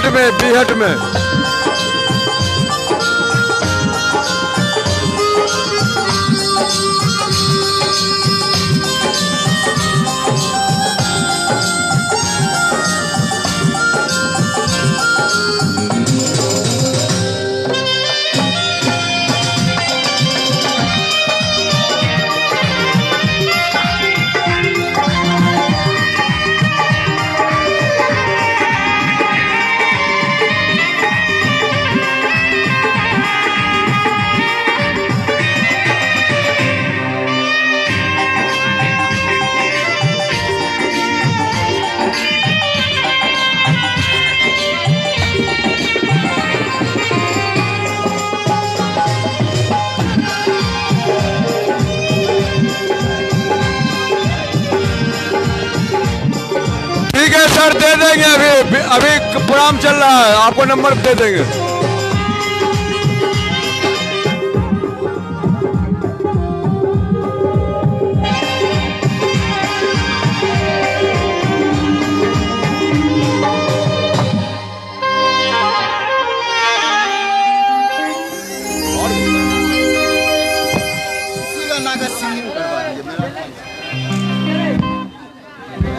बीहट में। ठीक है सर, दे देंगे। अभी प्रोग्राम चल रहा है, आपको नंबर दे देंगे।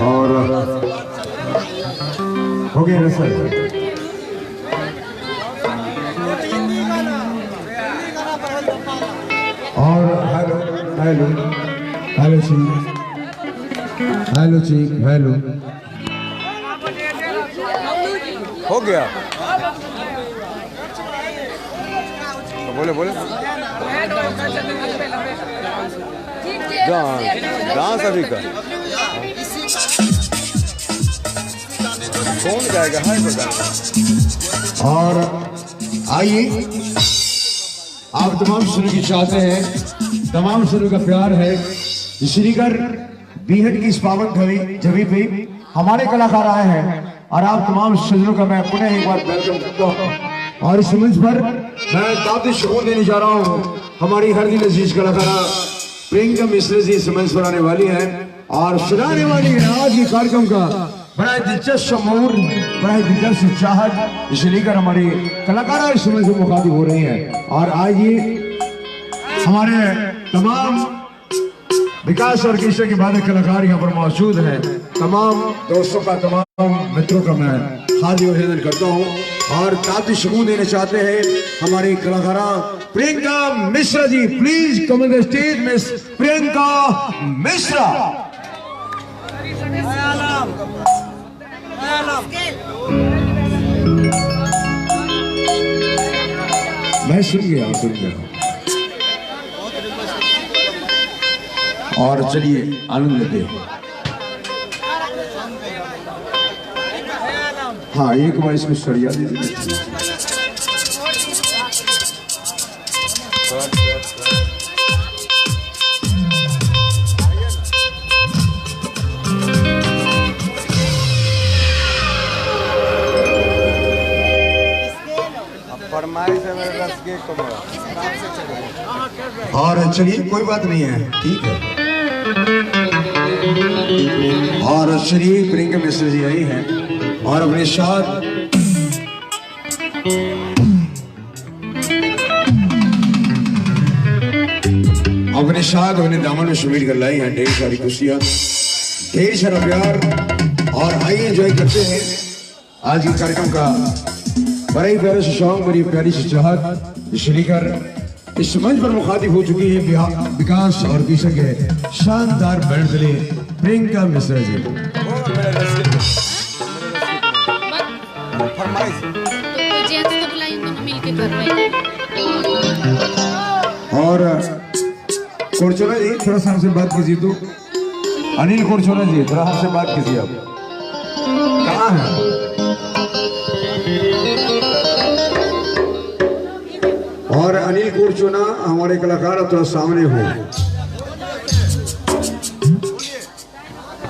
और हो गया ना सर? और हेलो हेलो हेलो चीक, हेलो चीक, हेलो। हो गया तो बोले बोले डांस अभी का कौन जाएगा? है बता। और आइए, आप तमाम शुरू की चाहते हैं, तमाम शुरू का प्यार है। श्रीकर बीहट की इस पावन जगह पे हमारे कलाकार आए हैं और आप तमाम शुरू का मैं पुनः एक बार वेलकम करता हूँ। और इस मंच पर मैं दावत शुरू देने जा रहा हूँ। हमारी हर दिन अजीज कलाकारा प्रियंका मिश्रा जी इस मंच पर आने वाली है और सुनाने वाली है आज के कार्यक्रम का बड़ा दिलचस्प शमूर, बड़ा दिलचस्प चाहत, इसे लेकर हमारे कलाकार इस समय से मुखातिब हो रहे हैं। और आज ये हमारे तमाम विकास ऑर्केस्ट्रा के बाद कलाकार यहाँ पर मौजूद हैं। तमाम दोस्तों का, तमाम मित्रों का मैं हार्दिक अभिनंदन करता हूँ और ताती शकून देना चाहते हैं हमारी कलाकारा Priyanka Mishra ji. Please come on the stage miss Priyanka Mishra. मैं सुन गया और चलिए आनंद लेते हैं। हाँ, एक बार इसको सरिया दे दीजिए। और चलिए, कोई बात नहीं है, ठीक है। और चलिए, प्रियंका मिश्रा जी आई हैं और अपने साथ अपने दामन में समेट कर लाई हैं ढेर सारी खुशियां, ढेर सारा प्यार। और आइए एंजॉय करते हैं आज के कार्यक्रम का। बड़ा ही प्यारा सा सॉन्ग, बड़ी प्यारी सी चाहत, इसलिए कर इस मंच पर मुखातिब हो चुकी है विकास और किशन के शानदार बैंड के लिए प्रियंका मिश्रा जी। और कोरचोला जी, थोड़ा सा हमसे बात कीजिए। तो अनिल कोरचोला जी, थोड़ा हमसे बात कीजिए। आप कहाँ हैं? और अनिल कोरचोना हमारे कलाकार थोड़ा सामने हो।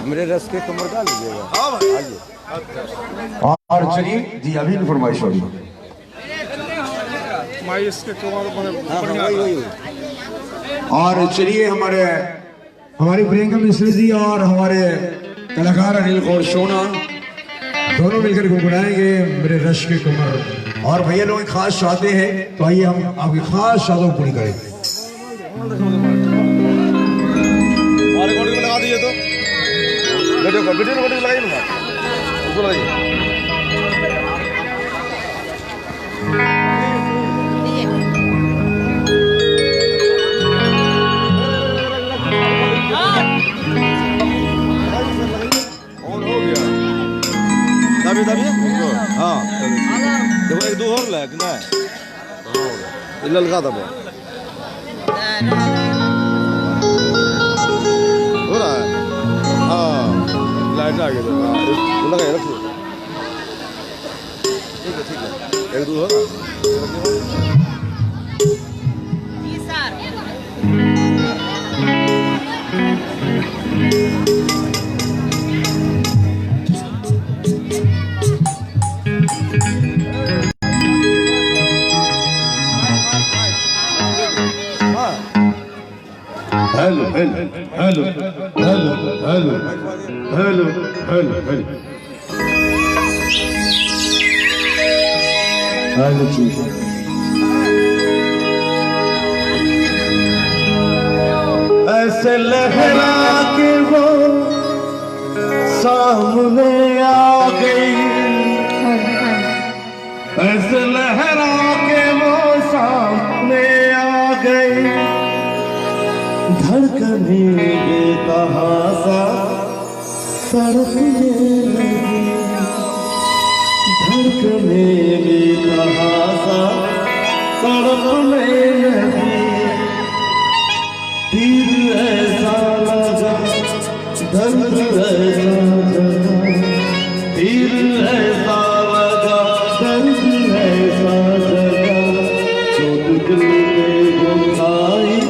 मेरे रस के कमर डाल लीजिएगा। और चलिए जी, अभी फरमाइश होगी। और चलिए, हमारी प्रियंका मिश्रा जी और हमारे कलाकार अनिल कोरचोना दोनों मिलकर गुनगुनाएंगे मेरे रश के कमर। और भैया लोग खास चाहते हैं तो आइए हम आपकी खास चाहतों को पूरी करें। रिकॉर्डिंग में लगा दीजिए तो वीडियो लगाइए ना, उसको लगाइए। दबिए हाँ, देखो एक दो और लग ना है, ललका दबो हो रहा है। हाँ लाइट आ गई, लगा रखिए, ठीक है एक दो हो रहा है। Hello hello hello hello hello hello hello hello hello जी। ऐसे लहरा के वो सामने आ गई, ऐसे लहरा के वो सामने आ गई, धड़कने बेतहासा तड़पने लगी, धड़कने बेतहासा तड़पने लगी, तीर ऐसा लगा दर्द ऐसा जगा, तीर ऐसा लगा दर्द ऐसा जगा, चोट दिल में गुंजाई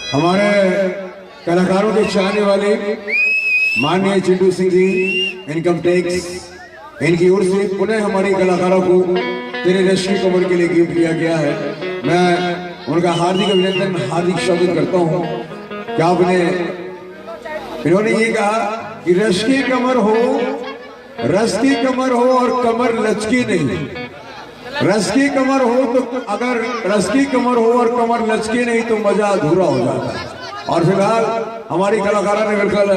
हमारे कलाकारों के चाहने वाले माननीय चिंटू सिंह जी इनकम टैक्स, इनकी ओर से पुनः हमारे कलाकारों को तेरे रश की कमर के लिए गिफ्ट किया गया है। मैं उनका हार्दिक अभिनंदन, हार्दिक स्वागत करता हूं। क्या आपने, इन्होंने ये कहा कि रश की कमर हो, रस की कमर हो और कमर लचकी नहीं। रस की कमर हो तो, अगर रस की कमर हो और कमर लचकी नहीं तो मजा अधूरा हो जाता है। और फिलहाल हमारी कलाकारा ने बिल्कुल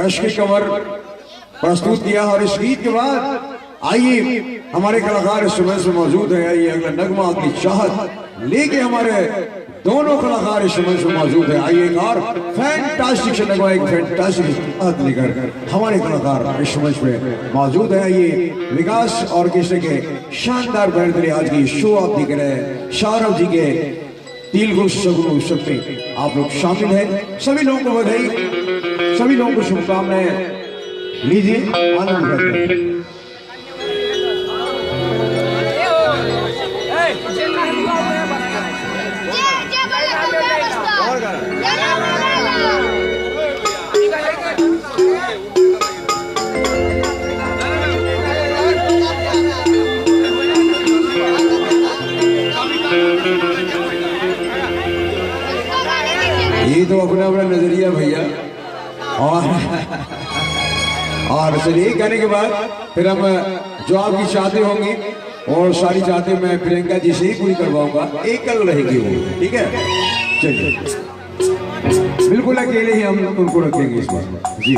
रश की कमर प्रस्तुत किया। और इस गीत के बाद आइए हमारे कलाकार इस समय से मौजूद है। आइए अगला नगमा की चाहत लेके हमारे दोनों कलाकार इस समय से मौजूद है। आइए एक और फैंटास्टिक से नगमा, एक फैंटास्टिक चाहत लेकर हमारे कलाकार इस समय में मौजूद है। आइए विकास ऑर्केस्ट्रा के शानदार बैंड के आज की शो आप देख रहे हैं। सौरभ जी के तिल सगुन उत्सव में आप लोग शामिल हैं। सभी लोगों को बधाई, सभी लोगों को शुभकामनाएं। लीजिए आनंद करते हैं। ये तो अपना अपना नजरिया भैया। और चलिए कहने के बाद फिर हम जो आपकी चाहते होंगी और सारी चाहते मैं प्रियंका जी से ही पूरी करवाऊंगा। एकल रहेगी वो, ठीक है? चलिए बिल्कुल अकेले ही हम उनको रखेंगे इस बार जी।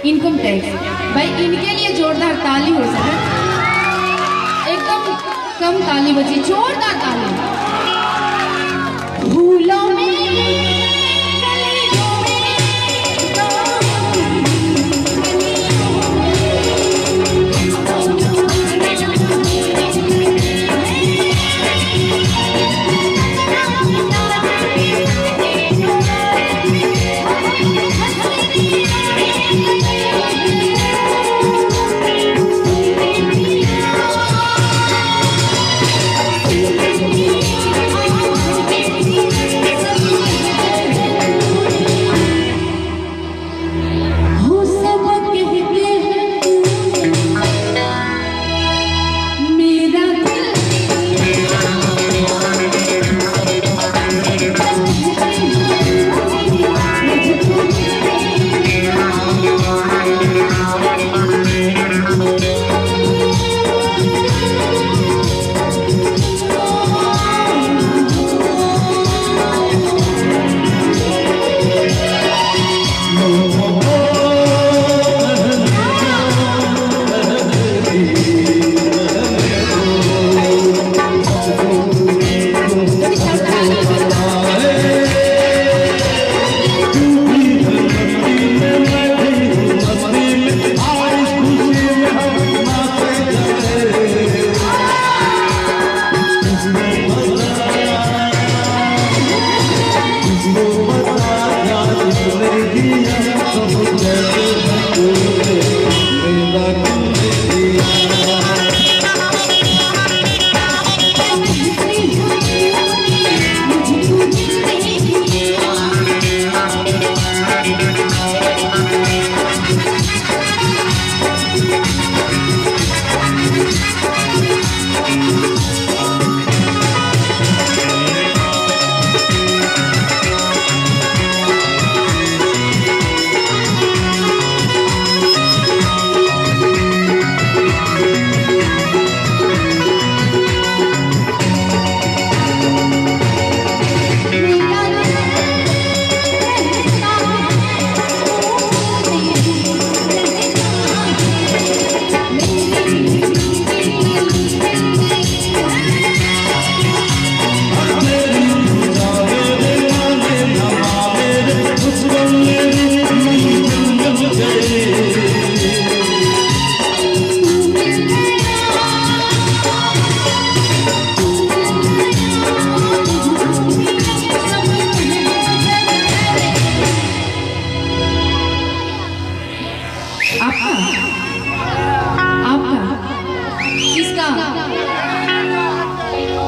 Income tax. भाई इनके लिए जोरदार ताली हो सके, एकदम कम ताली बजी, जोरदार ताली। फूलों में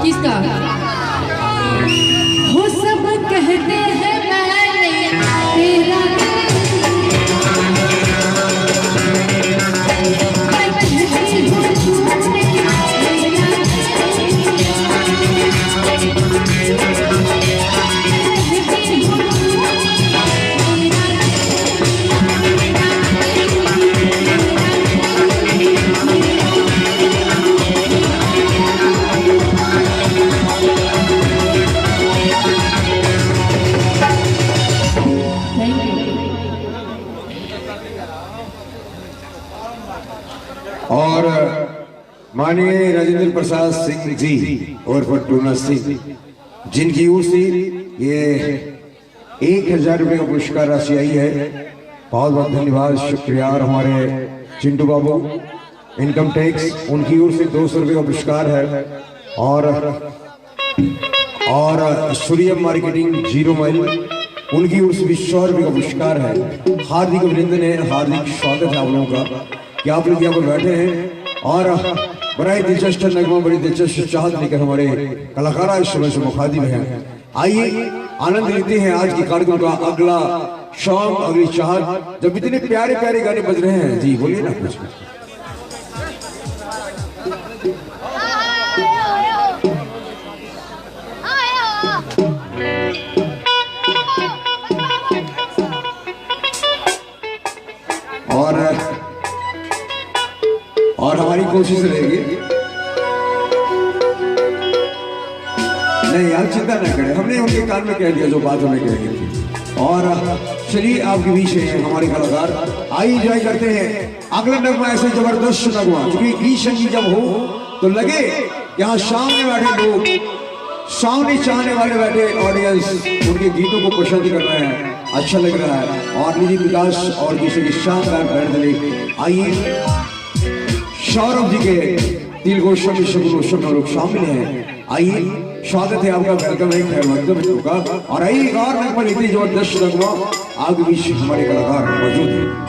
किसका हो सब कहते हैं मैंने तेरा और माननीय राजेंद्र प्रसाद सिंह जी और टूना सिंह जिनकी ओर से ये 1000 रुपये का पुरस्कार राशि आई है, बहुत बहुत धन्यवाद, शुक्रिया। और हमारे चिंटू बाबू इनकम टैक्स, उनकी ओर से 200 रुपये का पुरस्कार है। और सूर्य मार्केटिंग 0 माइल, उनकी ओर से भी 100 रुपये का पुरस्कार है। हार्दिक अभिनंदन है, हार्दिक स्वागत है आप लोगों का कि आप लोग यहाँ पर बैठे हैं और बड़ा ही दिलचस्प नगमा, बड़ी दिलचस्प चाहत लेकर हमारे कलाकार इस समय से मुखातिब हैं। आइए आनंद लेते हैं आज के कार्यक्रम का। अगला शाम, अगली चाहत, जब इतने प्यारे प्यारे गाने बज रहे हैं। जी बोलिए ना कुछ। और हमारी कोशिश रहेगी, नहीं आप चिंता न करें, हमने उनके कान में कह दिया जो बात हमें कह दी थी। और चलिए आपके बीच में हमारे कलाकार आइए एंजॉय करते हैं अगला नगमा। ऐसे जबरदस्त नगमा क्योंकि गीत संगीत जब हो तो लगे यहाँ सामने बैठे लोग, सामने चाहने वाले बैठे ऑडियंस उनके गीतों को पसंद कर रहे हैं, अच्छा लग रहा है। और निधि विकास और किसी की शानदार बैंड दले आइए सौरभ जी के दिल गोशम में शगुन लोग शामिल हैं। आइए स्वागत है आपका, वेलकम है खैर मकदम का। और आइए एक और नगमा इतनी जबरदस्त नगमा आगे बीच हमारे कलाकार मौजूद हैं।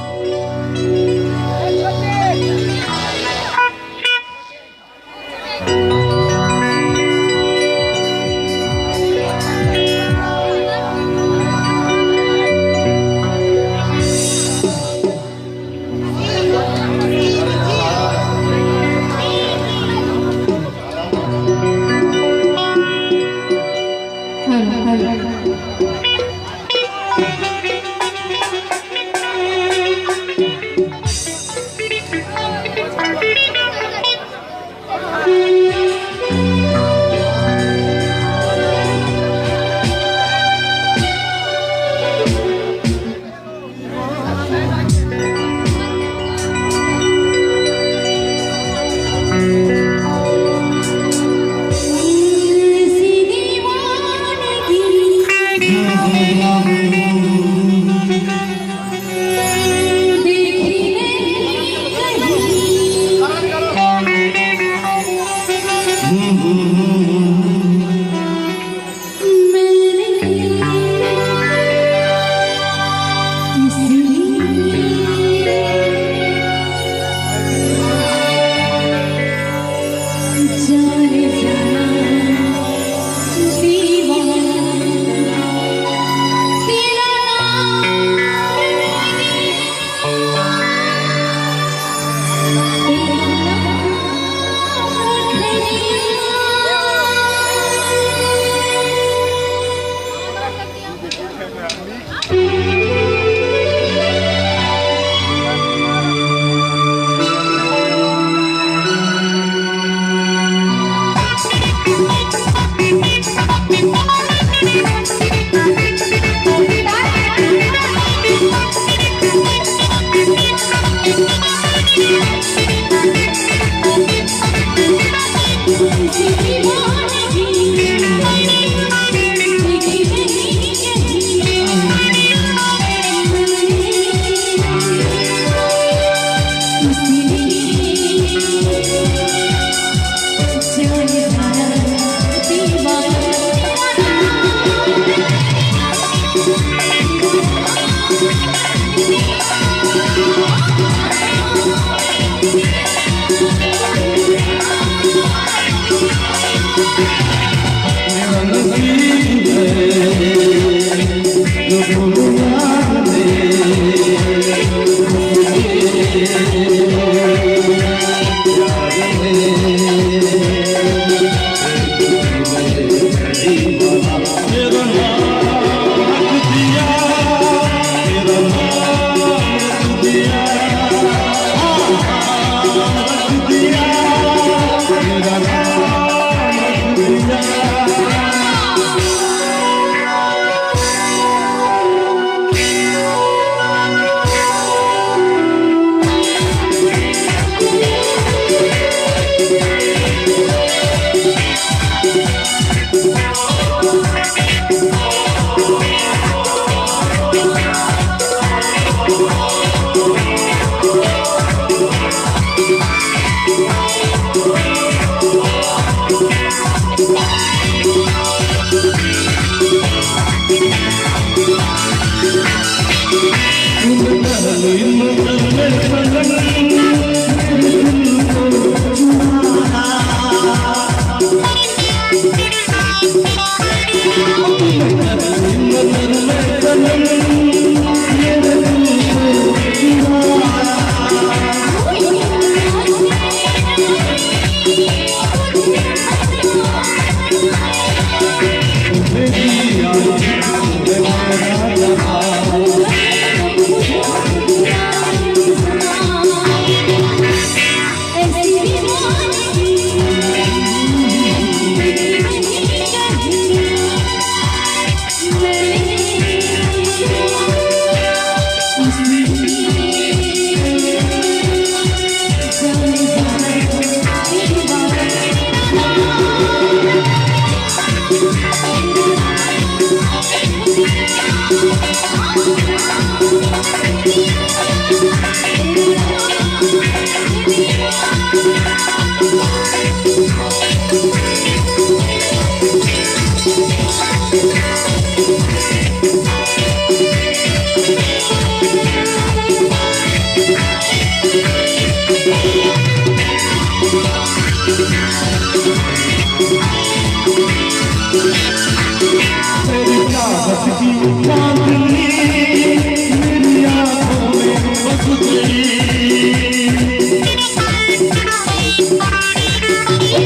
की चांदनी मेरी आंखों में बस गई,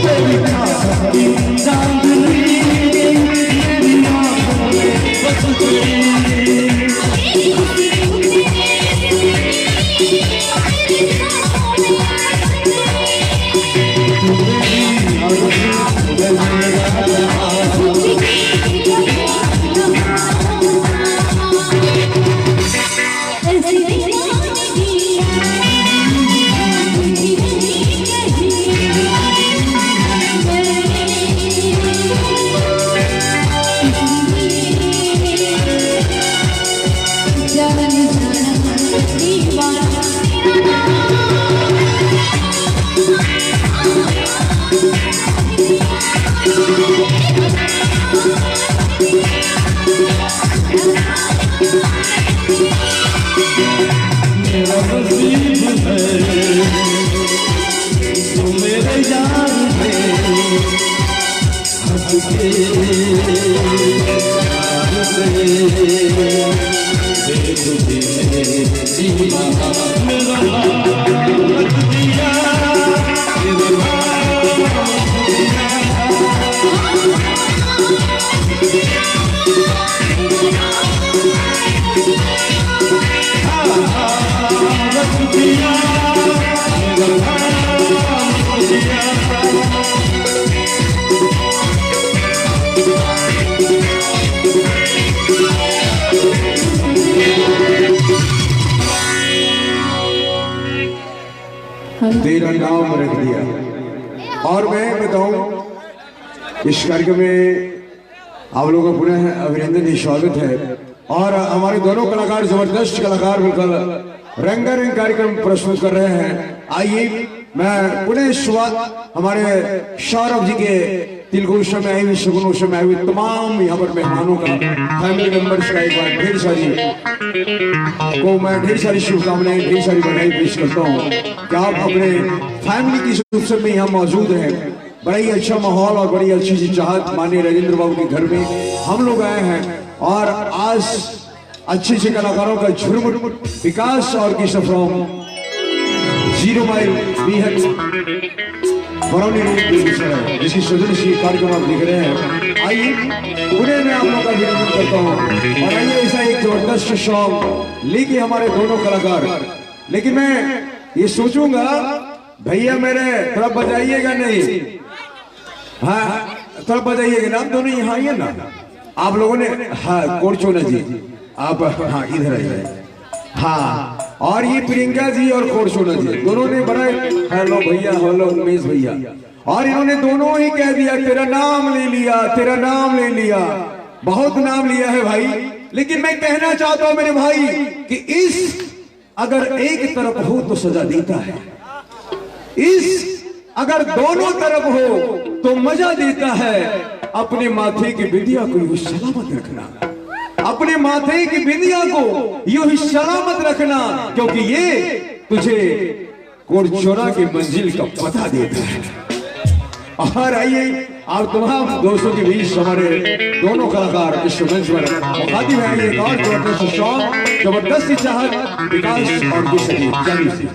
तेरी चाहत की चांदनी मेरी आंखों में बस गई। मेरा नसीब है तो मेरे यार पे हंस के प्यार से बेखुदी में दीवाना मेरा रख दिया, मेरा तेरा नाम रख दिया। और मैं बताऊं इस कार्यक्रम में आप लोगों का पुनः अभिनंदन स्वागत है। और हमारे दोनों कलाकार जबरदस्त कलाकार बिल्कुल रंगारंग कार्यक्रम प्रस्तुत कर रहे हैं। आइए मैं पुनः हमारे सौरभ जी के तिलगुशा में आई हुई शगुनोशा में आई हुई तमाम यहाँ पर मेहमानों का फैमिली मेंबर्स का एक बार ढेर सारी शुभकामनाएं ढेर सारी बधाई पेश करता हूँ कि आप अपने फैमिली की उत्सव में यहाँ मौजूद हैं। बड़ा ही अच्छा माहौल और बड़ी अच्छी सी चाहत माननीय राजेंद्र बाबू के घर में हम लोग आए हैं और आज अच्छे अच्छे कलाकारों का झुरमुट विकास और किशोर फ्रॉम 0 माइल बीहट बरौनी जिसकी सदस्य कार्यक्रम आप देख रहे हैं। आइए पुणे में आप लोगों का अभिनंदन करता हूँ और आइए ऐसा एक जबरदस्त सॉन्ग लेके हमारे दोनों कलाकार। लेकिन मैं ये सोचूंगा भैया मेरे थोड़ा बजाइएगा नहीं, हाँ थोड़ा बजाइएगा ना, आप दोनों यहाँ आइए ना आप लोगों ने। हाँ कोरचोना जी आप हाँ इधर आइए। हाँ और ये प्रियंका जी और कोरचोना जी दोनों ने बड़ा हेलो भैया हेलो उमेश भैया और इन्होंने दोनों ही कह दिया तेरा नाम ले लिया, तेरा नाम ले लिया, बहुत नाम लिया है भाई। लेकिन मैं कहना चाहता हूं मेरे भाई कि इस अगर एक तरफ हो तो सजा देता है, इस अगर दोनों तरफ हो तो मजा देता है। अपने माथे की बिंदिया को यूं सलामत रखना, अपने माथे की बिंदिया को यूं ही सलामत रखना, क्योंकि ये तुझे कोरचोना की मंजिल का पता देता है। और आइए आप तमाम दोस्तों के बीच हमारे दोनों कलाकार इस मंच पर मुखातिब हैं। एक और जबरदस्त सॉन्ग जबरदस्त चाहत विकास और कुशली जानी सी।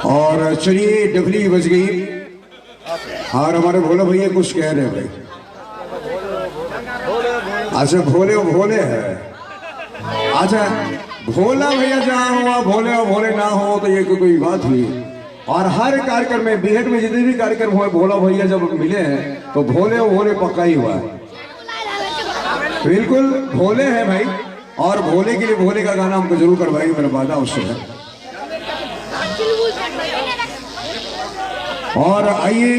और चलिए डबली बज गई और हमारे भोले भैया कुछ कह रहे भाई। अच्छा भोले भोले है, अच्छा भोला भैया जहाँ हुआ भोले और भोले ना हो तो ये कोई बात हुई। और हर कार्यक्रम में बीहट में जितने भी कार्यक्रम हुए भोला भैया जब मिले हैं तो भोले और भोले पक्का ही हुआ है। बिल्कुल भोले हैं भाई, और भोले के लिए भोले का गाना हमको जरूर करवाएंगे, मेरा वादा उससे है। और आइए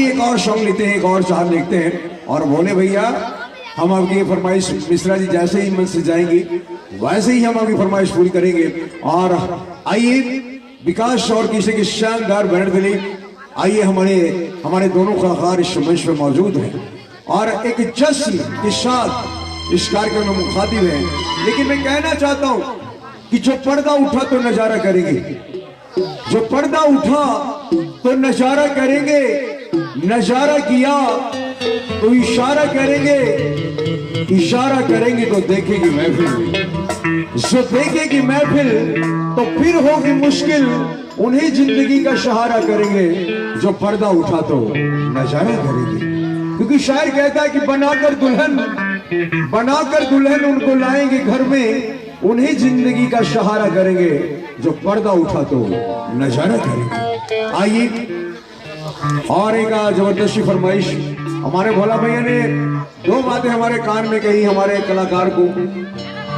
एक और सॉन्ग लेते हैं, एक और चार लिखते हैं। और भोले भैया हम आपकी फरमाइश मिश्रा जी जैसे ही मन से जाएंगी वैसे ही हम आपकी फरमाइश पूरी करेंगे। और आइए विकास और किसी की शानदार बैनर दिली, आइए हमारे दोनों कलाकार इस मंच पे मौजूद हैं और एक जश्न के साथ इस कार्यक्रम में मुखातिब हैं। लेकिन मैं कहना चाहता हूं कि जो पर्दा उठा तो नजारा करेंगे, जो पर्दा उठा तो नजारा करेंगे, नजारा किया तो इशारा करेंगे, इशारा करेंगे तो देखेगी महफिल, जो देखेगी महफिल तो फिर होगी मुश्किल, उन्हें जिंदगी का सहारा करेंगे जो पर्दा उठा तो नजारा करेंगे। क्योंकि शायर कहता है कि बनाकर दुल्हन उनको लाएंगे घर में, उन्हें जिंदगी का सहारा करेंगे जो पर्दा उठा तो नजारा करेंगे। आइए और एक जबरदस्ती फरमाइश हमारे भोला भैया ने दो बातें हमारे कान में कही हमारे कलाकार को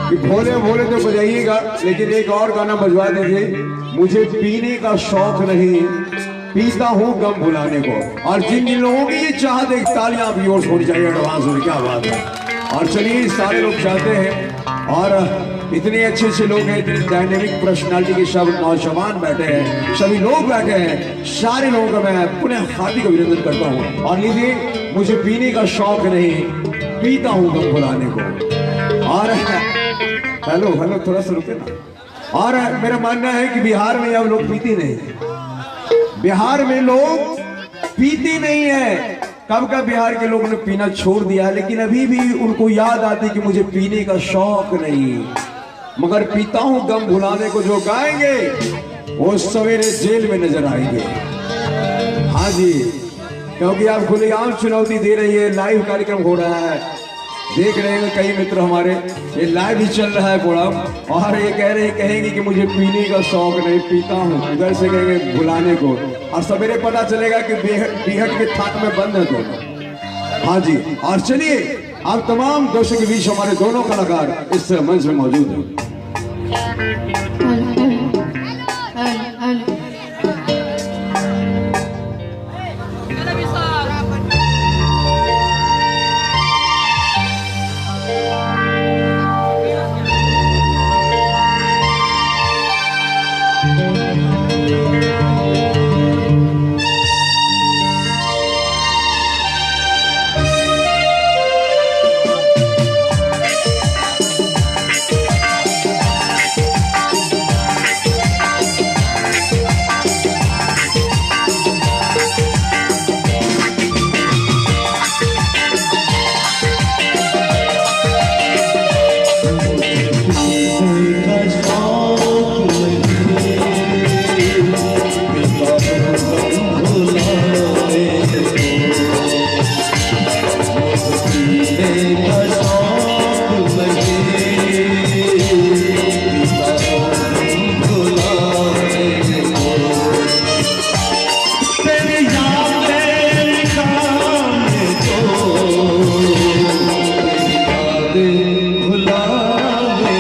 कि भोले भोले तो बजाइएगा लेकिन एक और गाना बजवा दीजिए, मुझे पीने का शौक नहीं पीता हूँ गम भुलाने को। और जिन जिन लोगों की ये चाहत एक तालियां भी और होनी चाहिए एडवांस में, क्या बात है। और चलिए सारे लोग चाहते हैं और इतने अच्छे अच्छे लोग हैं, इतनी डायनेमिक पर्सनालिटी के सब नौजवान बैठे हैं, सभी लोग बैठे हैं, सारे लोगों का मैं पुनः हार्दिक अभिनंदन करता हूँ। और लीजिए मुझे पीने का शौक नहीं पीता हूँ गम भुलाने को। और हेलो हेलो थोड़ा सा रुके ना। और मेरा मानना है कि बिहार में अब लोग पीते नहीं, बिहार में लोग पीते नहीं है। कब का बिहार के लोगों ने पीना छोड़ दिया, लेकिन अभी भी उनको याद आती कि मुझे पीने का शौक नहीं मगर पीता हूं गम भुलाने को। जो गाएंगे वो सवेरे जेल में नजर आएंगे। हाँ जी, क्योंकि आप खुलेआम चुनौती दे रही है, लाइव कार्यक्रम हो रहा है, देख रहे हैं कई मित्र हमारे, ये लाइव ही चल रहा है प्रोग्राम। और ये कहेंगे कि मुझे पीने का शौक नहीं पीता हूँ, उधर से कहेंगे भुलाने को, और सवेरे पता चलेगा कि बीहट के थाट में बंद है दोनों। हाँ जी, और चलिए आप तमाम दर्शकों के बीच हमारे दोनों कलाकार इस मंच में मौजूद हैं। भुलावे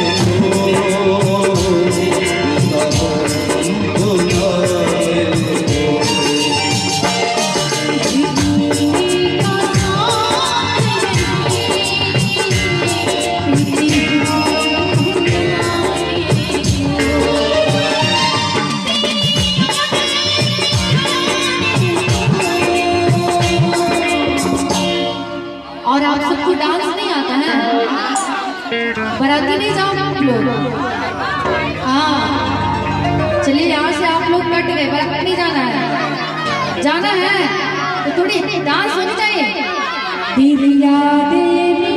और आप सबको डांस नहीं आता है? बराती नहीं जाओ आप लोग? हाँ चलिए, यहाँ से आप लोग कट गए, बराती नहीं जाना है। जाना है तो थोड़ी डांस होनी चाहिए। दिव्या देवी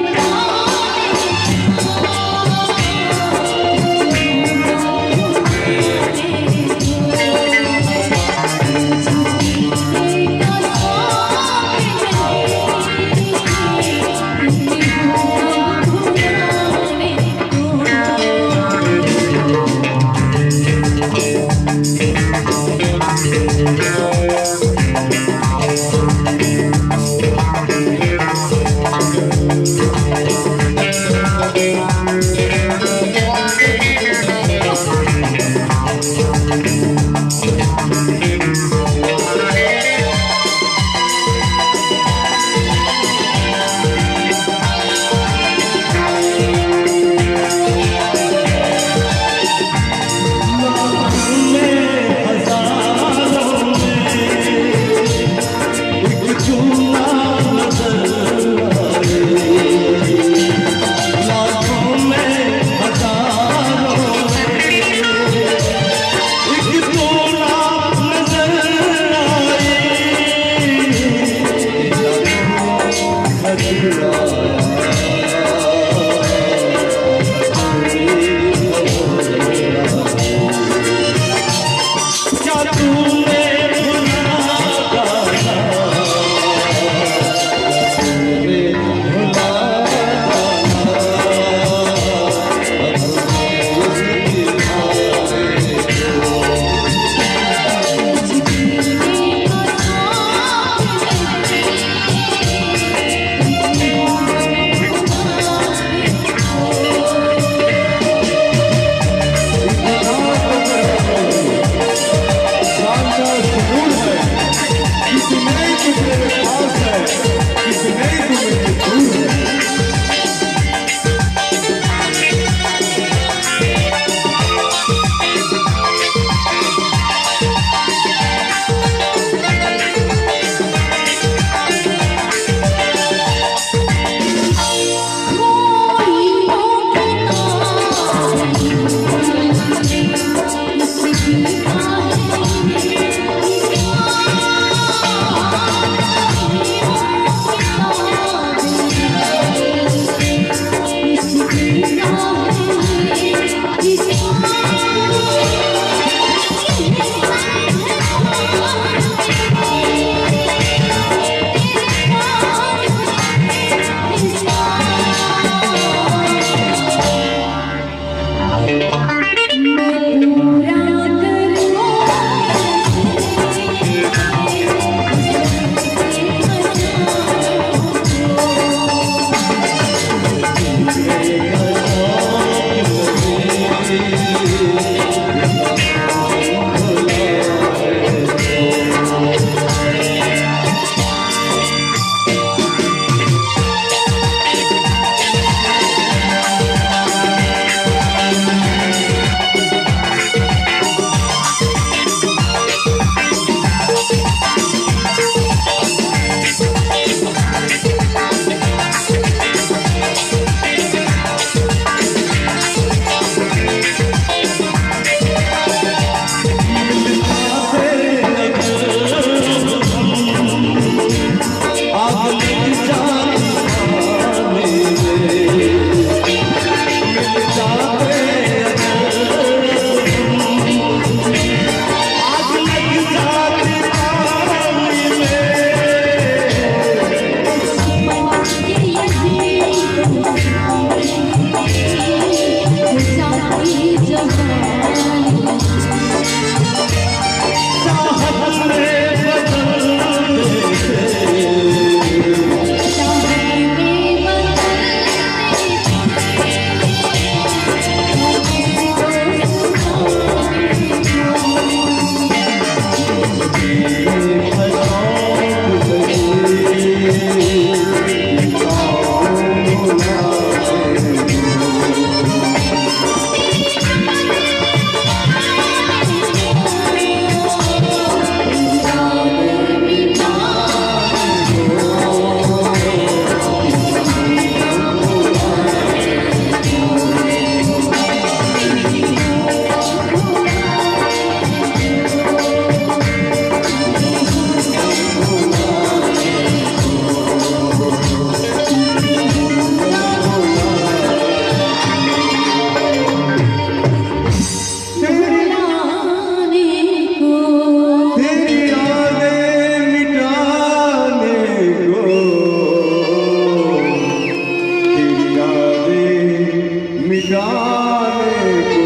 प्यारे को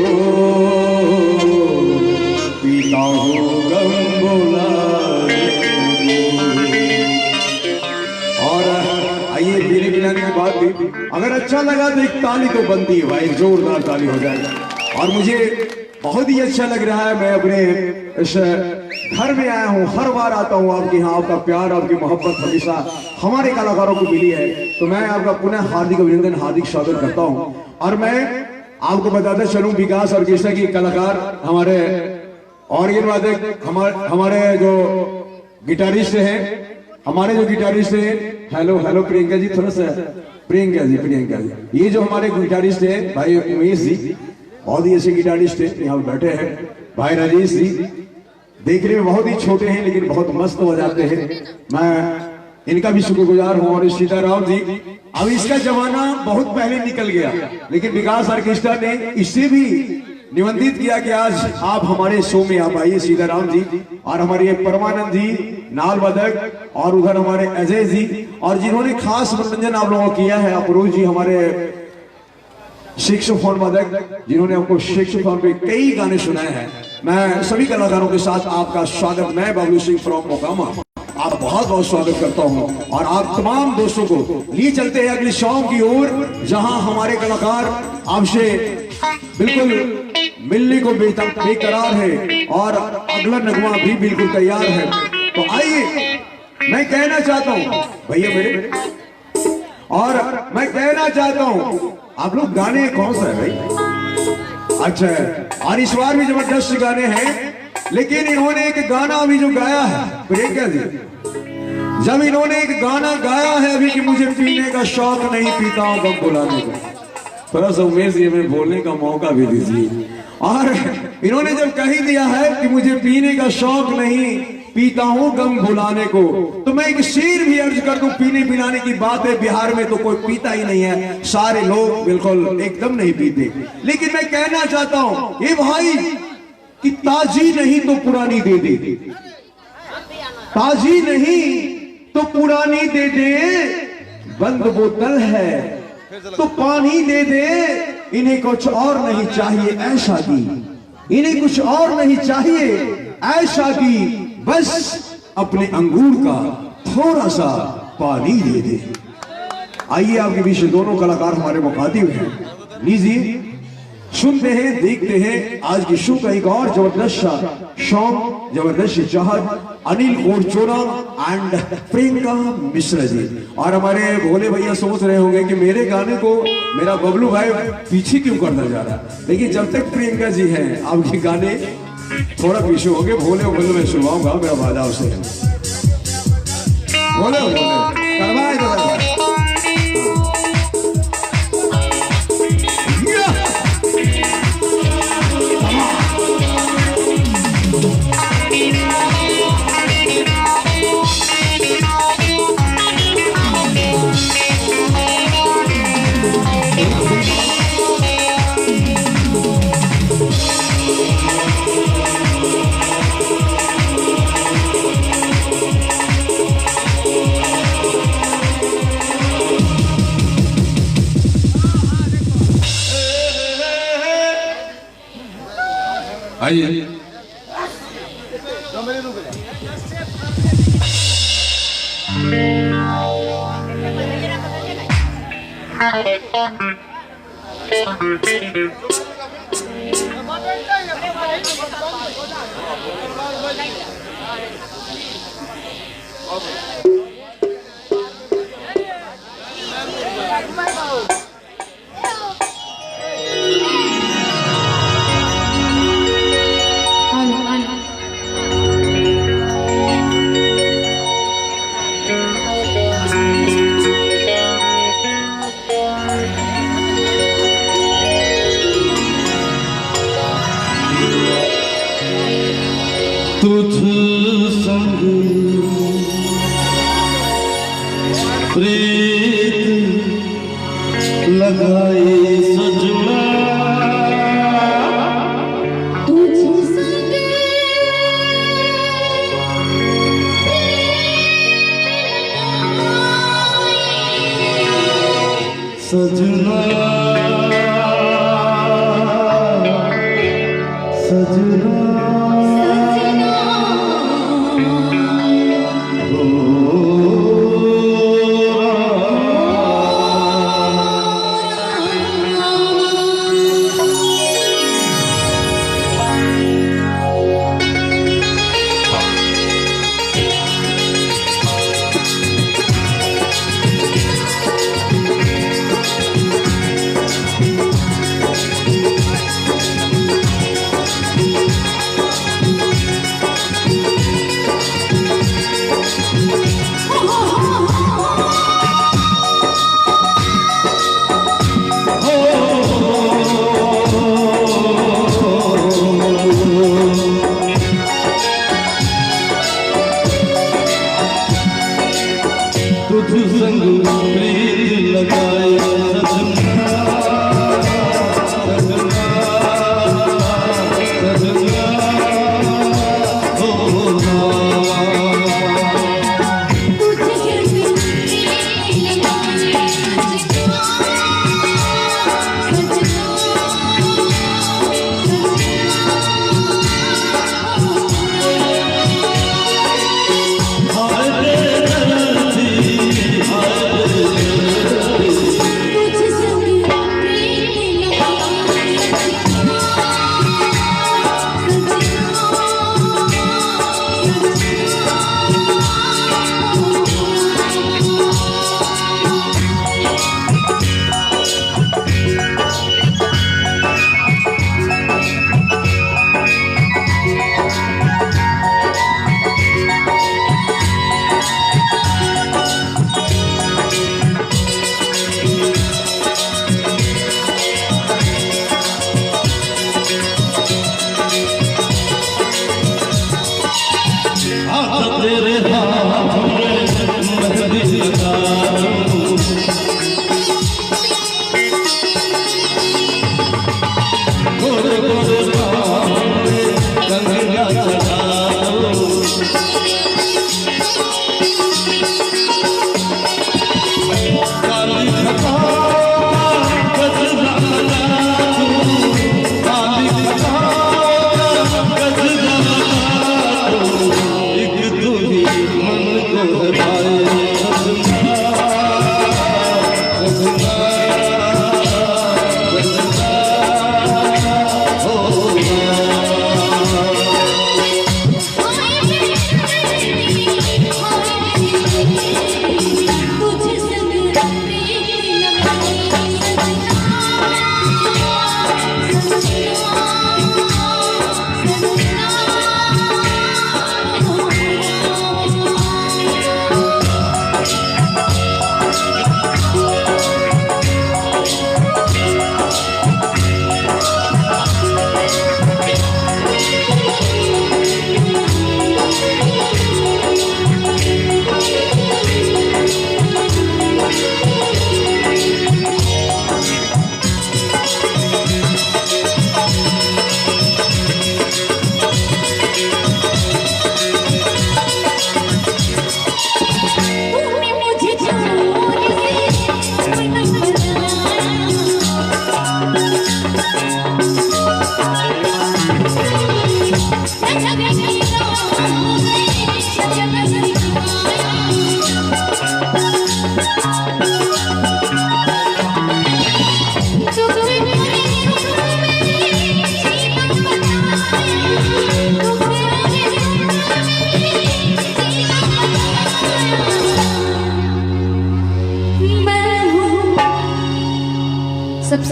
पीता हूँ गम बुलाने को। और आइए पीने पिलाने की बात भी, अगर अच्छा लगा तो एक ताली तो बनती है भाई, जोरदार ताली हो जाए। और मुझे बहुत ही अच्छा लग रहा है, मैं अपने इस घर में आया हूँ, हर बार आता हूँ आपके यहाँ, आपका प्यार आपकी मोहब्बत हमेशा हमारे कलाकारों को मिली है, तो मैं आपका पुनः हार्दिक अभिनंदन हार्दिक स्वागत करता हूँ। और मैं आपको बताता चलूं, विकास ऑर्केस्ट्रा की कलाकार हमारे ऑर्गन वादक हमारे जो गिटारिस्ट हैं, हेलो हेलो प्रियंका जी, थोड़ा सा प्रियंका जी, ये जो हमारे गिटारिस्ट है भाई उमेश जी, बहुत ही अच्छे गिटारिस्ट है, यहाँ बैठे हैं भाई राजेश जी, देखने में बहुत ही छोटे हैं लेकिन बहुत मस्त बजाते हैं, मैं इनका भी शुक्रगुजार हूँ। और सीताराम जी, अब इसका जमाना बहुत पहले निकल गया, लेकिन विकास ऑर्केस्ट्रा ने इससे भी निमंत्रित किया कि आज आप हमारे शो में आप आइए सीताराम जी, और हमारे परमानंद जी नाल वादक, और उधर हमारे अजय जी, और जिन्होंने खास मनोरंजन आप लोगों को किया है अफरोज जी हमारे शिक्षोफोन वादक, जिन्होंने आपको शिक्षोफोन पे कई गाने सुनाए हैं। मैं सभी कलाकारों के साथ आपका स्वागत, मैं बबलू सिंह फ्रॉम मोकामा, आप बहुत बहुत स्वागत करता हूं। और आप तमाम दोस्तों को लिए चलते हैं अगली शाम की ओर, जहां हमारे कलाकार आपसे बिल्कुल मिलने को बेकरार है और अगला नगमा भी बिल्कुल तैयार है। तो आइए, मैं कहना चाहता हूं भैया मेरे, और मैं कहना चाहता हूं, आप लोग गाने कौन सा है भाई? अच्छा है, और इस बार भी जबरदस्त गाने हैं, लेकिन इन्होंने एक गाना अभी जो गाया है प्रियंका जी, जब इन्होंने एक गाना गाया है अभी कि मुझे पीने का शौक नहीं, पीता हूं गम बुलाने का, थोड़ा सा उमेश जी में बोलने का मौका भी दीजिए। और इन्होंने जब कही दिया है कि मुझे पीने का शौक नहीं, पीता हूं गम भुलाने को, तो मैं एक शेर भी अर्ज कर दूं, पीने पिलाने की बात है, बिहार में तो कोई पीता ही नहीं है, सारे लोग बिल्कुल एकदम नहीं पीते। लेकिन मैं कहना चाहता हूं ये भाई कि ताजी नहीं तो पुरानी दे दे, ताजी नहीं तो पुरानी दे दे, बंद बोतल है तो पानी दे दे, इन्हें कुछ और नहीं चाहिए ऐसा की, इन्हें कुछ और नहीं चाहिए ऐसा की, बस अपने अंगूर का थोड़ा सा पानी दे दे। आइए आपके बीच दोनों कलाकार हमारे मुखातिब हैं, लीजिए सुनते हैं देखते हैं आज की शो का एक और जबरदस्त सॉन्ग, जबरदस्त चाहत अनिल ओरचोरा एंड प्रियंका मिश्रा जी। और हमारे भोले भैया सोच रहे होंगे कि मेरे गाने को मेरा बबलू भाई पीछे क्यों करता जा रहा है, लेकिन जब तक प्रियंका जी हैं आपके गाने थोड़ा पीछे होंगे। भोले भोले मैं सुनवाऊंगा, मेरा वादा उसे भोले भोले करवाए तो आइए तुझ संग प्रीत लगाई सजना, तुझ संग सजना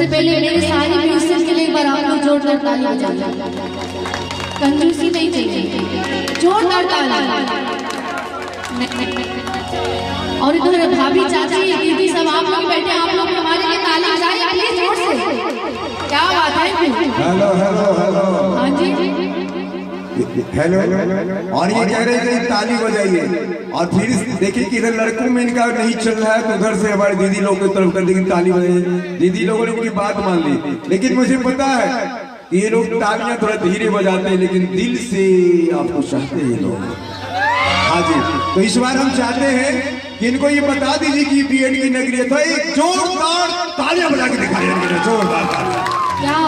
सबसे पहले मेरे सारे म्यूजिक के लिए एक बार आप लोग जोरदार ताली बजाइए। कंजूसी नहीं चाहिए, जोरदार ताली। और इधर भाभी, चाची, दीदी सब आप लोग बैठे, आप लोग हमारे लिए ताली बजाइए प्लीज जोर से। क्या बात है। Hello hello hello. हाँ जी हेलो। और ये कह रहे थे ताली बजाइए, और फिर देखिए कि इधर लड़कों में इनका नहीं चल रहा है, तो उधर से हमारे दीदी लोग की तरफ कर देंगे ताली बजाइए। दीदी लोगों ने उनकी बात मान ली, लेकिन मुझे पता है कि ये लोग तालियां थोड़ा धीरे बजाते हैं, लेकिन दिल से आपको चाहते हैं लोग। हाँ जी, तो इस बार हम चाहते हैं कि इनको ये बता दीजिए कि बीएड की नगरी है, तो एक जोरदार तालियां बजा के दिखाइए, जोरदार तालियां। क्या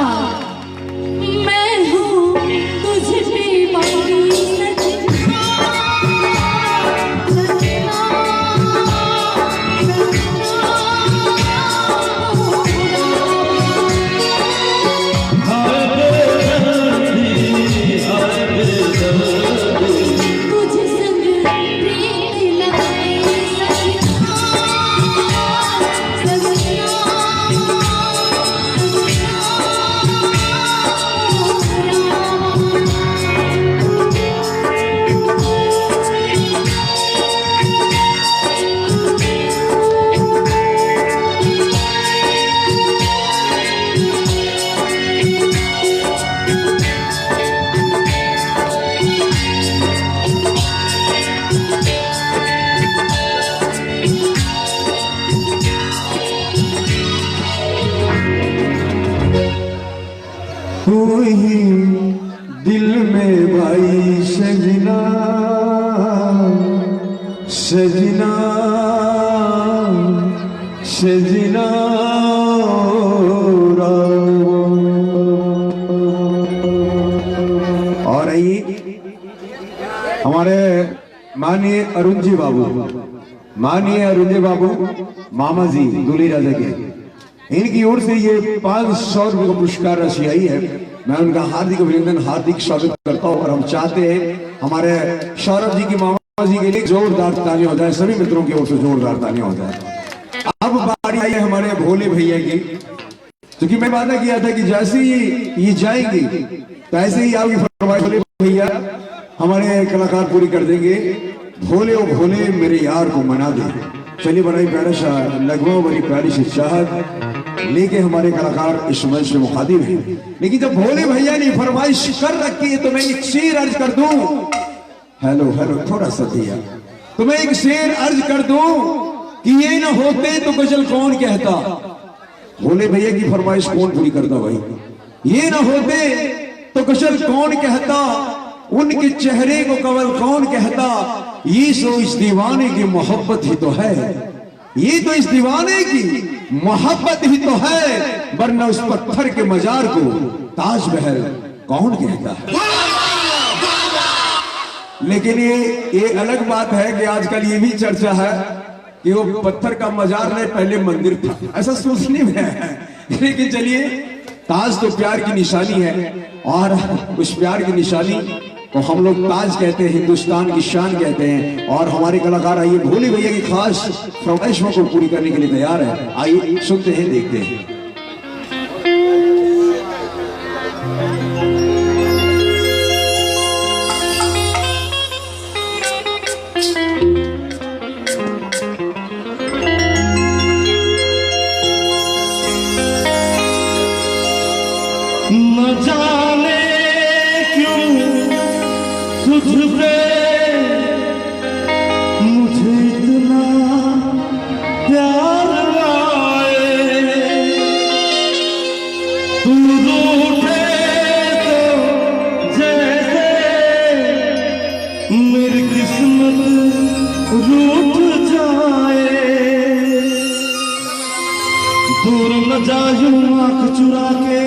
मैं हूँ तुझ पे पड़ी सजना, सजना, तुझ संग प्रीत लगाए सजना, सजना। कोई दिल में भाई सजना, सजना, सजना और आइए हमारे माननीय अरुण जी बाबू, माननीय अरुण जी बाबू मामा जी दूल्हे राजा के, इनकी ओर से ये 500 रुपये का पुरस्कार राशि आई है। मैं उनका हार्दिक अभिनंदन, हार्दिक स्वागत करता हूँ। और हम चाहते हैं हमारे सौरभ जी की मामा जी के लिए जोरदार तालियां हो जाए, सभी मित्रों की ओर से जोरदार तालियां हो जाए। अब बारी आई है हमारे भोले भैया की, क्योंकि मैं वादा किया था कि जैसे ही ये जाएंगे तो ऐसे ही आपकी फरमाइश भोले भैया हमारे कलाकार पूरी कर देंगे। भोले ओ भोले मेरे यार को मना दे, चलिए बड़ा ही प्यारा सा नगमा, बड़ी प्यारी सी चाहत लेके हमारे कलाकार इस मंच में मुखातिब हैं। लेकिन जब भोले भैया ने फरमाइश कर रखी है तो मैं एक शेर अर्ज कर दूं। हेलो हेलो, थोड़ा सा दिया तो मैं एक शेर अर्ज कर दूं कि ये न होते तो गजल कौन कहता। भोले भैया की फरमाइश कौन पूरी करता भाई? ये न होते तो गजल कौन कहता, उनके चेहरे को कवल कौन कहता। ये सो इस दीवाने की मोहब्बत ही तो है, ये तो इस दीवाने की मोहब्बत ही तो है, वरना उस पत्थर के मजार को ताजमहल कौन कहता है। लेकिन ये अलग बात है कि आजकल ये भी चर्चा है कि वो पत्थर का मजार नहीं, पहले मंदिर था, ऐसा सोचने में है। लेकिन चलिए, ताज तो प्यार की निशानी है, और उस प्यार की निशानी को हम लोग ताज कहते हैं, हिंदुस्तान की शान कहते हैं। और हमारे कलाकार आइए भोले भैया की खास फरमाइशों को पूरी करने के लिए तैयार है। आइए सुनते हैं, देखते हैं। न जाने क्यों तुझ पे मुझे इतना प्यार आए, तू रूठे तो जैसे मेरी किस्मत रूठ जाए। दूर न जाऊं आँख चुरा के,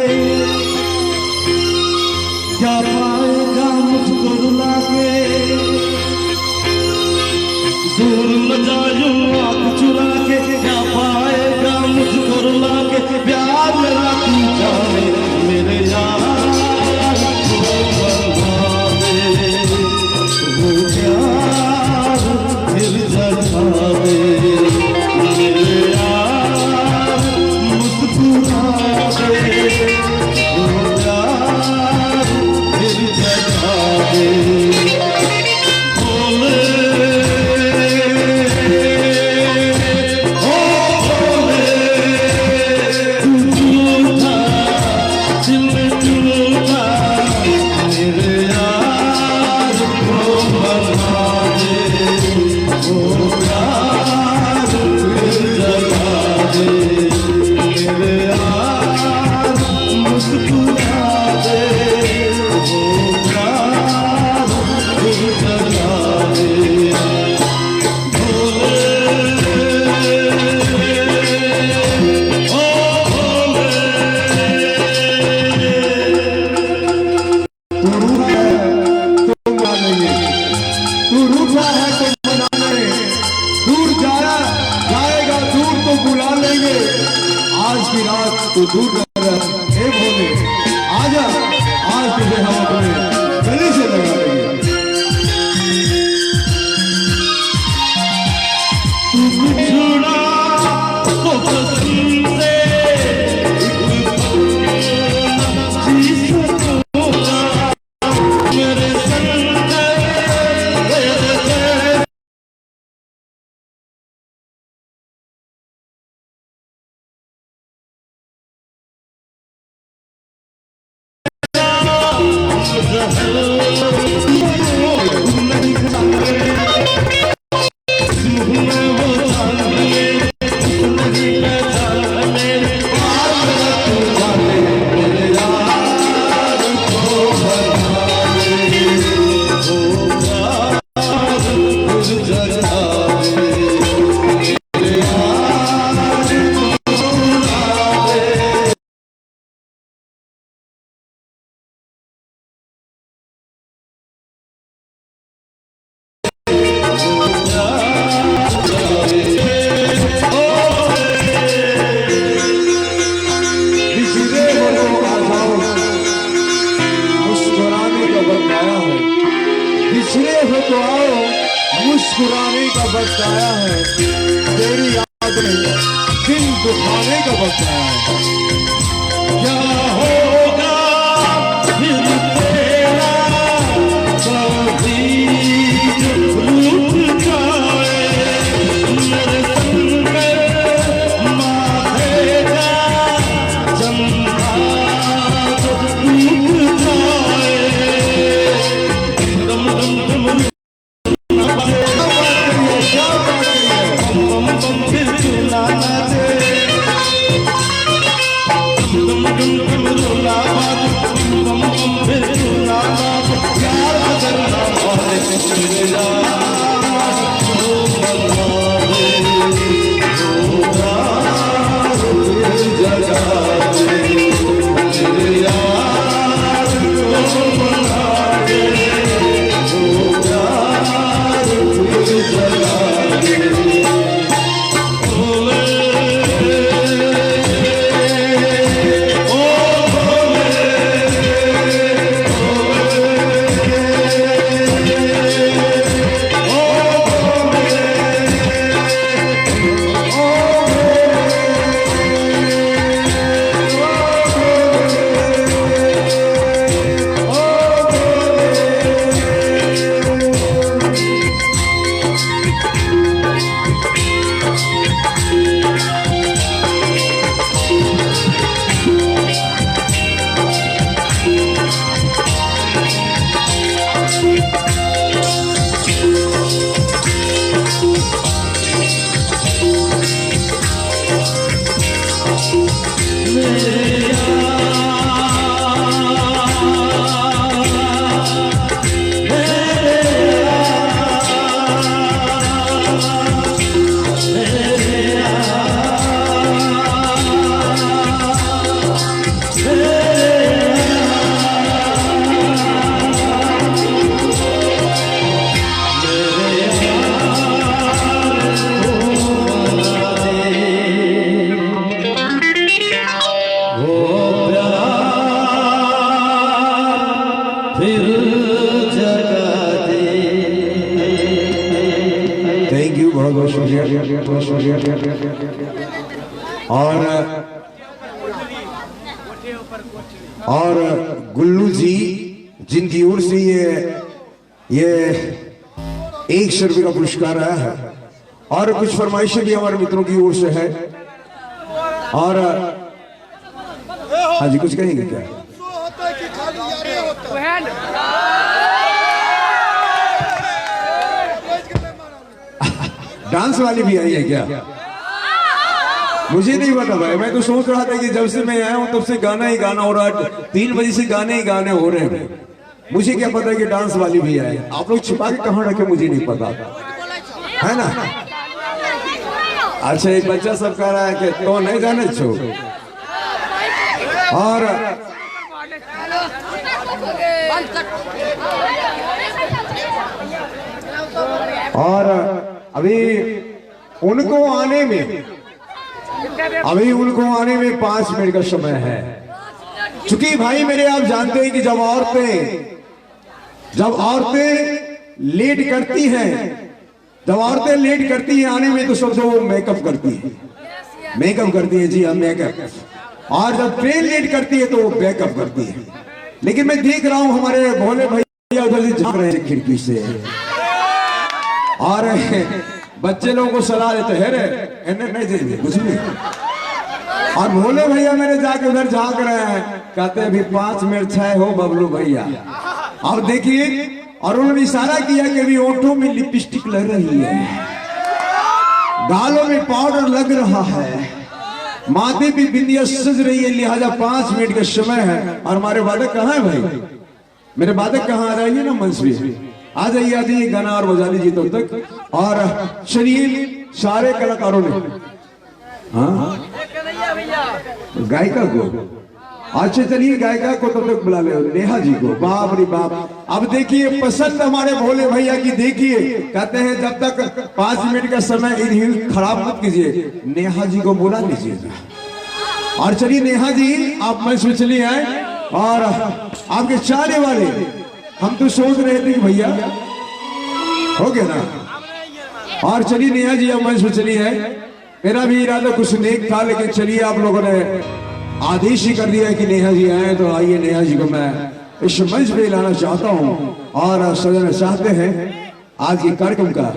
क्या पाएगा मुझको रुला के। दूर न जाऊं आँख चुरा के, क्या पाएगा मुझको रुला के। प्यार मेरा तू जाने मेरे यार को बना दे, वो प्यार फिर जगा दे मेरे यार, मुस्कुरा पिछले हो तो आओ, मुस्कुराने का वक्त आया है, तेरी याद में दिल दुखाने का वक्त आया है। क्या होगा फिर तेरा कभी रूठ जाए मेरे संग माथे का चंदा टूट जाए दम दम दम फिर चुनाना दे थैंक यू, बहुत बहुत शुक्रिया। और गुल्लू जी जिनकी ओर से ये 100 रुपये का पुरस्कार आया है, और कुछ फरमाइशें भी हमारे मित्रों की ओर से है। और हाँ जी, कुछ कहेंगे क्या? डांस वाली भी आई है क्या? मुझे नहीं पता भाई, मैं तो सोच रहा था कि जब से मैं आया हूं तब से गाना ही गाना हो रहा है, 3 बजे से गाने ही गाने हो रहे हैं। मुझे क्या पता कि डांस वाली भी आई। आप लोग छिपा के कहां रखे मुझे नहीं पता, है ना? अच्छा, एक बच्चा सब कह रहा है कि तो नहीं जाने छो। और अभी उनको आने में 5 मिनट का समय है। चूंकि भाई मेरे, आप जानते हैं कि जब औरतें लेट करती हैं आने में, तो सबसे वो मेकअप करती है जी, हम मेकअप। और जब ट्रेन लेट करती है तो वो बैकअप करती है। लेकिन मैं देख रहा हूं हमारे भोले भैया उधर से झांक रहे हैं खिड़की से, और बच्चे लोगों को सलाह देते हैं, रे नहीं देंगे कुछ भी। और भोले भैया मेरे जाके उधर झांक रहे हैं, कहते हैं अभी 5 मिनट छाए हो बबलू भैया। अब देखिए, और उन्होंने इशारा किया कि अभी ओठों में लिपस्टिक लग रही है, गालों में पाउडर लग रहा है, माथे पे बिंदिया सज रही है, लिहाजा 5 मिनट का समय है। और हमारे वादक कहाँ है भाई? मेरे वादक कहाँ? आ जाइए ना मंच पे, आ जाइए गाना और बजा लीजिए तब तक। और चलिए सारे कलाकारों ने, हाँ गायिका को, अच्छा चलिए गायिका को तब तक बुला ले, नेहा जी को। बाप रे बाप, अब देखिए पसंद हमारे भोले भैया की। देखिए कहते हैं जब तक 5 मिनट का समय इन हिल खराब मत कीजिए, नेहा जी को बुला लीजिएगा। और चलिए नेहा जी आप मंच में चलिए आए। और आपके चाहने वाले, हम तो सोच रहे थे कि भैया हो गया ना। और चलिए नेहा जी आप मंच में चलिए आए। मेरा भी इरादा कुछ नेक था, लेकिन चलिए आप लोगों ने आदेश ही कर दिया कि नेहा जी आए, तो आइए नेहा जी को मैं इस मंच पे लाना चाहता हूं और सजाना चाहते हैं आज के कार्यक्रम का।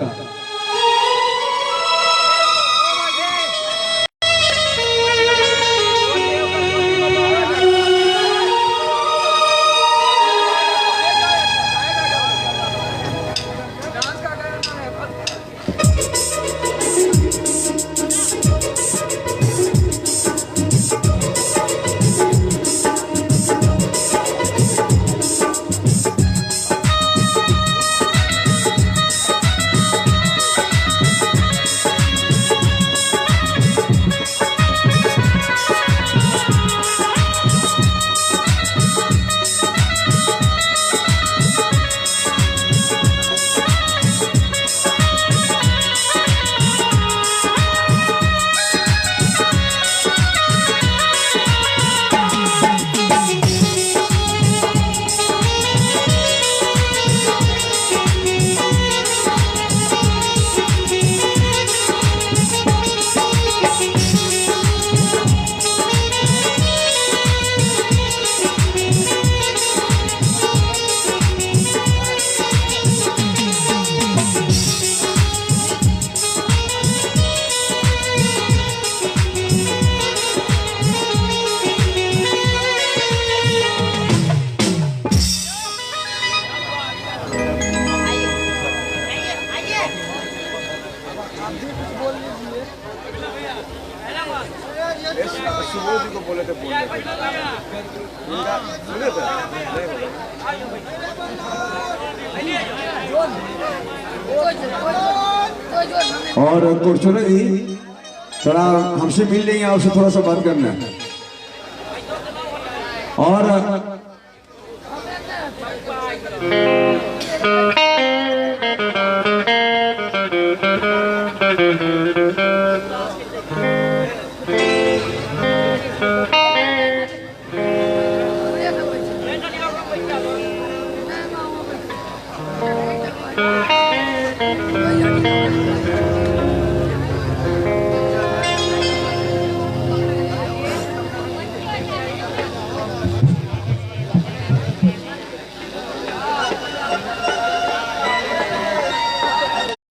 और कुरचुरा जी थोड़ा हमसे मिल लेंगे, आपसे थोड़ा सा बात करना है। और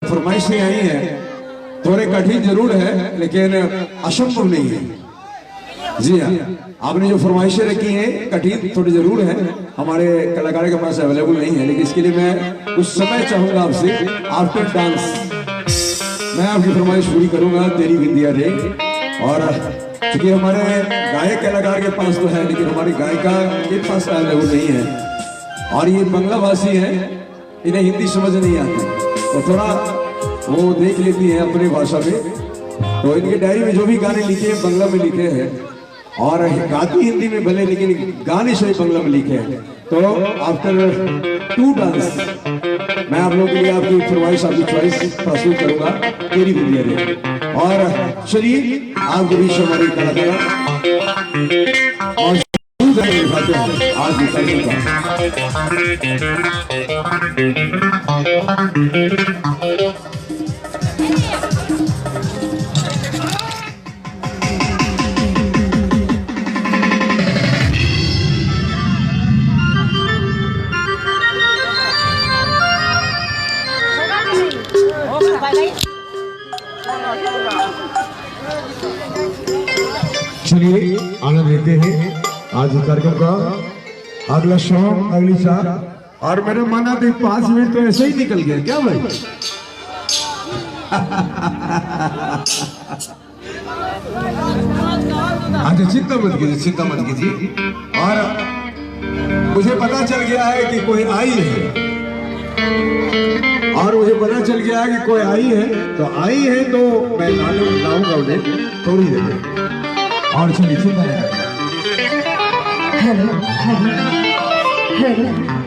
फरमाइशें आई हैं, थोड़े कठिन जरूर है लेकिन असंभव नहीं है। जी हाँ, आपने जो फरमाइशें रखी हैं कठिन थोड़ी जरूर है, हमारे कलाकारों के पास अवेलेबल नहीं है, लेकिन इसके लिए मैं कुछ समय चाहूंगा आपसे। आफ्टर डांस मैं आपकी फरमाइश पूरी करूंगा, तेरी बिंदिया रे। और क्योंकि हमारे गायक कलाकार के पास तो है, लेकिन हमारी गायिका के पास अवेलेबल नहीं है। और ये बंगला भाषी है, इन्हें हिंदी समझ नहीं आती, तो थोड़ा वो देख लेती है अपनी भाषा में। तो इनके डायरी में जो भी गाने लिखे हैं बंगला में लिखे हैं, और गाती हिंदी में भले लेकिन गाने सही बंगला में लिखे हैं। तो आफ्टर 2 डांस मैं आप लोगों के लिए आपकी फरमाइश, आपकी चॉइस प्रस्तुत करूंगा, तेरी बिंदिया रे। और चलिए आपके बीच हमारे कलाकार और दिखाते हैं आज की कार्यक्रम का। चलिए आनंद लेते हैं आज कार्यक्रम का। अगला सॉन्ग, अगली चार और मेरे माना तो 5 मिनट तो ऐसे ही निकल गया क्या भाई? अच्छा चिंता मत कीजिए, चिंता मत कीजिए। और मुझे पता चल गया है कि कोई आई है, और मुझे पता चल गया है कि कोई आई है, तो आई है तो मैं लाऊंगा उन्हें थोड़ी देर में। और चलिए चिंता नहीं। Hello hello hello